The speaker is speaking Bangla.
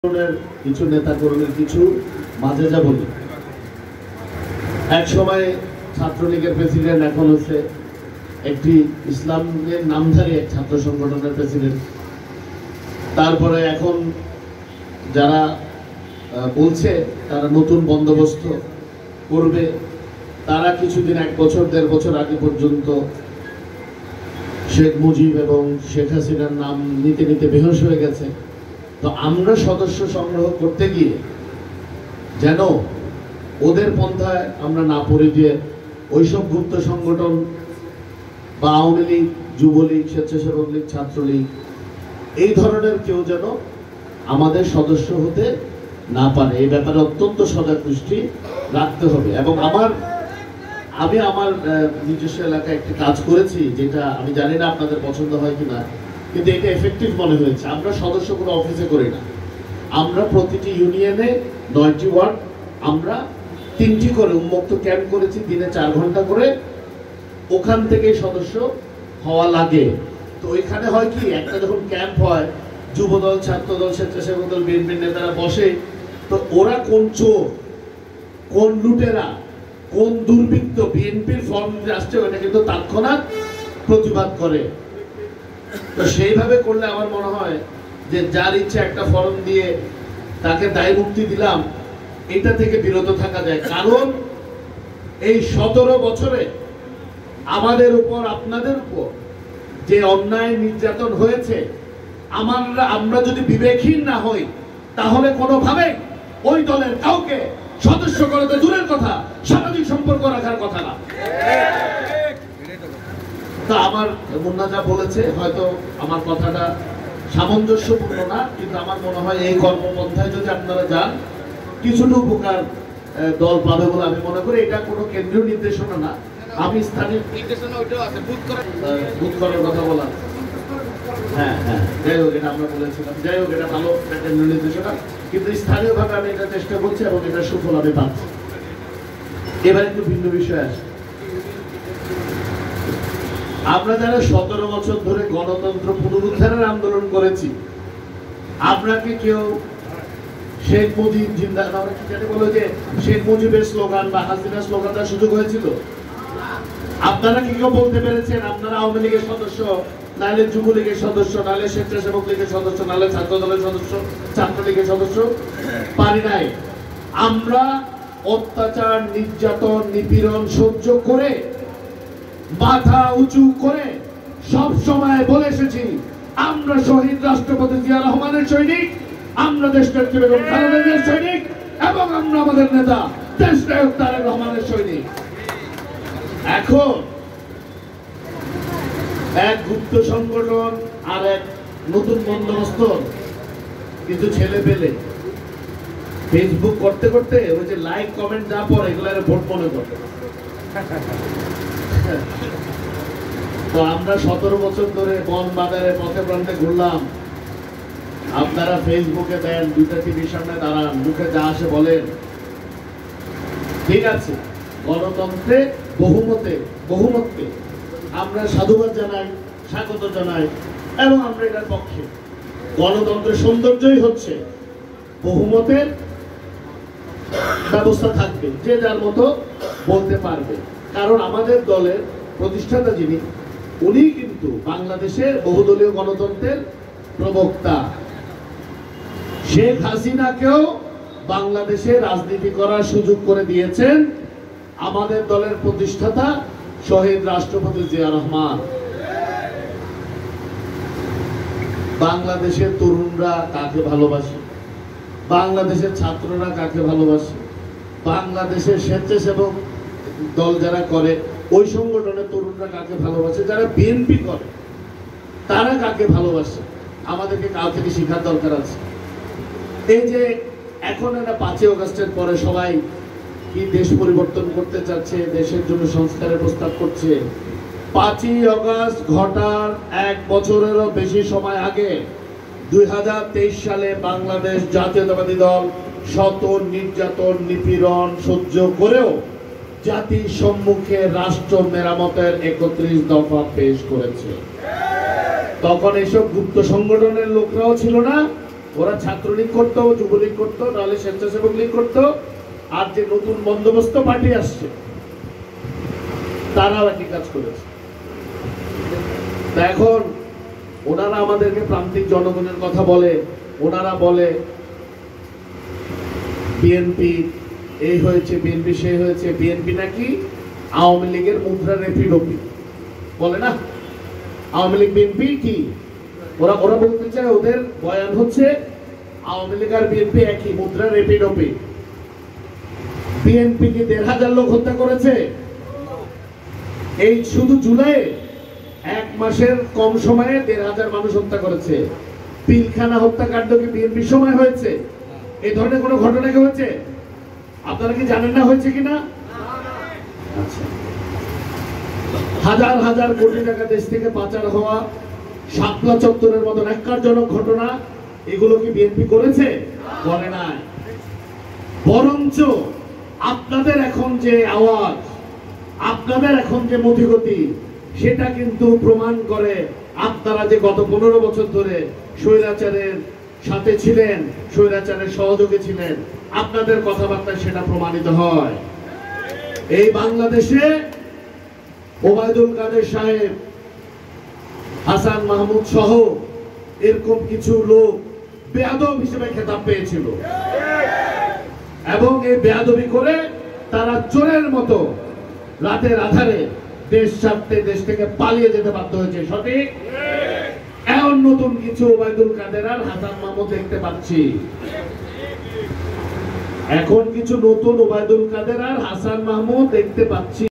কিছু নেতা কর্মীর কিছু মাঝে যা বলি, এক সময় ছাত্রলীগের প্রেসিডেন্ট, এখন হচ্ছে একটি ইসলামের নামধারী এক ছাত্র সংগঠনের প্রেসিডেন্ট। তারপরে এখন যারা বলছে তারা নতুন বন্দোবস্ত করবে, তারা কিছুদিন, এক বছর দেড় বছর আগে পর্যন্ত শেখ মুজিব এবং শেখ হাসিনার নাম নিতে নিতে বেহুশ হয়ে গেছে। তো আমরা সদস্য সংগ্রহ করতে গিয়ে যেন ওদের পন্থায় আমরা না পড়ে গিয়ে ওইসব গুপ্ত সংগঠন বা আওয়ামী লীগ, যুবলীগ, স্বেচ্ছাসেবক লীগ, ছাত্রলীগ এই ধরনের কেউ যেন আমাদের সদস্য হতে না পারে, এই ব্যাপারে অত্যন্ত সজাগ দৃষ্টি রাখতে হবে। এবং আমি আমার নিজস্ব এলাকায় একটি কাজ করেছি, যেটা আমি জানি না আপনাদের পছন্দ হয় কিনা, কিন্তু এটা এফেক্টিভ মনে হয়েছে। আমরা সদস্য কোনো অফিসে করি না, আমরা প্রতিটি ইউনিয়নে 9টি ওয়ার্ড আমরা 3টি করে উন্মুক্ত ক্যাম্প করেছি, দিনে 4 ঘন্টা করে। ওখান থেকে সদস্য হওয়া লাগে। তো ওইখানে হয় কি, একটা যখন ক্যাম্প হয়, যুবদল, ছাত্রদল, স্বেচ্ছাসেবক দল, বিএনপির নেতারা বসে, তো ওরা কোন চোর, কোন লুটেরা, কোন দুর্বৃত্ত বিএনপির ফর্ম আসছে, ওটা কিন্তু তৎক্ষণাৎ প্রতিবাদ করে। তো সেইভাবে করলে আমার মনে হয় যে যার ইচ্ছা একটা ফর্ম দিয়ে তাকে দায় মুক্তি দিলাম, এটা থেকে বিরত থাকা যায়। কারণ এই 17 বছরে আমাদের উপর, আপনাদের উপর যে অন্যায় নির্যাতন হয়েছে, আমরা যদি বিবেকহীন না হই, তাহলে কোনোভাবে ওই দলের কাউকে সদস্য করতে দূরের কথা, সামাজিক সম্পর্ক রাখার কথা না। তা আমার মুন্না যা বলেছে, হয়তো আমার কথাটা সামঞ্জস্যপূর্ণ না, কিন্তু আমার মনে হয় এই কর্মপন্থায় যদি আপনারা যান, কিছুটা উপকার দল পাবে বলে আমি মনে করি। এটা কোনো কেন্দ্রীয় নির্দেশনা না, আমি স্থানীয় নির্দেশনা, ওইটাও আছে, বুথ করার কথা বলা। হ্যাঁ, যাই হোক, এটা আমরা বলেছিলাম। যাই হোক, এটা ভালো কেন্দ্রীয় নির্দেশনা, কিন্তু স্থানীয়ভাবে আমি এটা চেষ্টা করছি এবং এটা সুফল আমি পাচ্ছি। এবার একটু ভিন্ন বিষয় আসে। আমরা যারা 17 বছর ধরে গণতন্ত্র পুনরুদ্ধারের আন্দোলন করেছি, আপনাকে কেউ শেখ মুজিব জিন্দাবাদ, আমরা কি জানি বলো যে শেখ মুজিবের স্লোগান বা হাসিনার স্লোগান দেওয়ার সুযোগ হয়েছিল? আপনারা কি কেউ বলতে পেরেছেন আপনারা আওয়ামী লীগের সদস্য, নাহলে যুবলীগের সদস্য, নাহলে স্বেচ্ছাসেবক লীগের সদস্য, নাহলে ছাত্র দলের সদস্য, ছাত্রলীগের সদস্য? পারি নাই। আমরা অত্যাচার, নির্যাতন, নিপীড়ন সহ্য করে, মাথা উঁচু করে সব সময় বলে এসেছি, আমরা শহীদ রাষ্ট্রপতি জিয়া রহমানের সৈনিক, আমরা দেশনেত্রী বেগম খালেদা জিয়ার সৈনিক, এবং আমরা আমাদের নেতা দেশনায়ক তারেক রহমানের সৈনিক। এখন এক গুপ্ত সংগঠন আর এক নতুন বন্দোবস্ত কিন্তু ছেলে পেলে ফেসবুক করতে করতে ওই যে লাইক কমেন্ট যা পড়ে এগুলো ভোট মনে করে। তো আমরা 17 বছর ধরে বন বাজারে পথে প্রান্তে ঘুরলাম, আপনারা ফেসবুকে দেন, 2টা টিভির সামনে দাঁড়ান, মুখে যা আসে বলেন। ঠিক আছে, গণতন্ত্রে বহুমতকে আমরা সাধুবাদ জানাই, স্বাগত জানাই, এবং আমরা এটার পক্ষে। গণতন্ত্রের সৌন্দর্যই হচ্ছে বহুমতের ব্যবস্থা থাকবে, যে যার মতো বলতে পারবে। কারণ আমাদের দলের প্রতিষ্ঠাতা যিনি, উনি কিন্তু বাংলাদেশের বহুদলীয় গণতন্ত্রের প্রবক্তা। শেখ হাসিনাকেও বাংলাদেশে রাজনীতি করার সুযোগ করে দিয়েছেন আমাদের দলের প্রতিষ্ঠাতা শহীদ রাষ্ট্রপতি জিয়া রহমান। বাংলাদেশের তরুণরা কাকে ভালোবাসে, বাংলাদেশের ছাত্ররা কাকে ভালোবাসে, বাংলাদেশের স্বেচ্ছাসেবক দল যারা করে ওই সংগঠনের তরুণরা কাকে ভালোবাসে, যারা বিএনপি করে তারা কাকে ভালোবাসে, আমাদেরকে কাল থেকে শেখার দরকার আছে। এই যে এখন একটা 5ই আগস্টের পরে সবাই কি দেশ পরিবর্তন করতে চাচ্ছে, দেশের জন্য সংস্কারের প্রস্তাব করছে। 5ই আগস্ট ঘটার 1 বছরেরও বেশি সময় আগে 2023 সালে বাংলাদেশ জাতীয়তাবাদী দল শত নির্যাতন, নিপীড়ন সহ্য করেও জাতির সম্মুখে রাষ্ট্র মেরামতের 31 দফা পেশ করেছে। তখন এসব গুপ্ত সংগঠনের লোকরাও ছিল না, ওরা ছাত্রলীগ করতো, যুবলীগ করতো, নাহলে স্বেচ্ছাসেবক লীগ করতো। আর যে নতুন বন্দোবস্ত পার্টি আসছে তারাও একই কাজ করেছে। তা এখন ওনারা আমাদেরকে প্রান্তিক জনগণের কথা বলে, ওনারা বলে বিএনপি এই হয়েছে, বিএনপি সেই হয়েছে। বিএনপি নাকি আওয়ামী লীগের মুদ্রা রেপিডোপি বলে না। আওয়ামী লীগ বিএনপি কি ওরা ওরা বলতে চায়, ওদের বয়ান হচ্ছে আওয়ামী লীগ আর বিএনপি একই মুদ্রা রেপিডোপি। বিএনপি কি ১,৫০০ লোক হত্যা করেছে? এই শুধু জুলাই 1 মাসের কম সময়ে ১,৫০০ মানুষ হত্যা করেছে। পিলখানা হত্যাকাণ্ড কি বিএনপির সময় হয়েছে? এই ধরনের কোন ঘটনা কি হয়েছে? আপনারা কি জানেন না হয়েছে কিনা? আচ্ছা, হাজার হাজার কোটি টাকা দেশ থেকে পাচার হওয়া, শাপলা চত্বরের মতো ন্যাক্কারজনক ঘটনা, এগুলো কি বিএনপি করেছে? করে নাই। বরঞ্চ আপনাদের এখন যে আওয়াজ, আপনাদের এখন যে মতিগতি, সেটা কিন্তু প্রমাণ করে আপনারা যে গত 15 বছর ধরে স্বৈরাচারের সাথে ছিলেন, স্বৈরাচারের সহযোগী ছিলেন, আপনাদের কথাবার্তায় সেটা প্রমাণিত হয়। এই বাংলাদেশে ওবায়দুল কাদের সাহেব, হাসান মাহমুদ সহ এরকম কিছু লোক বেয়াদব হিসেবে খেতাব পেয়েছিল, এবং এই বেয়াদবি করে তারা চোরের মতো রাতের আধারে দেশ ছাড়তে, দেশ থেকে পালিয়ে যেতে বাধ্য হয়েছে। সঠিক? এখন নতুন কিছু ওবায়দুল কাদের আর হাসান মাহমুদ দেখতে পাচ্ছি। এখন কিছু নতুন ওবায়দুল কাদের আর হাসান মাহমুদ দেখতে পাচ্ছি।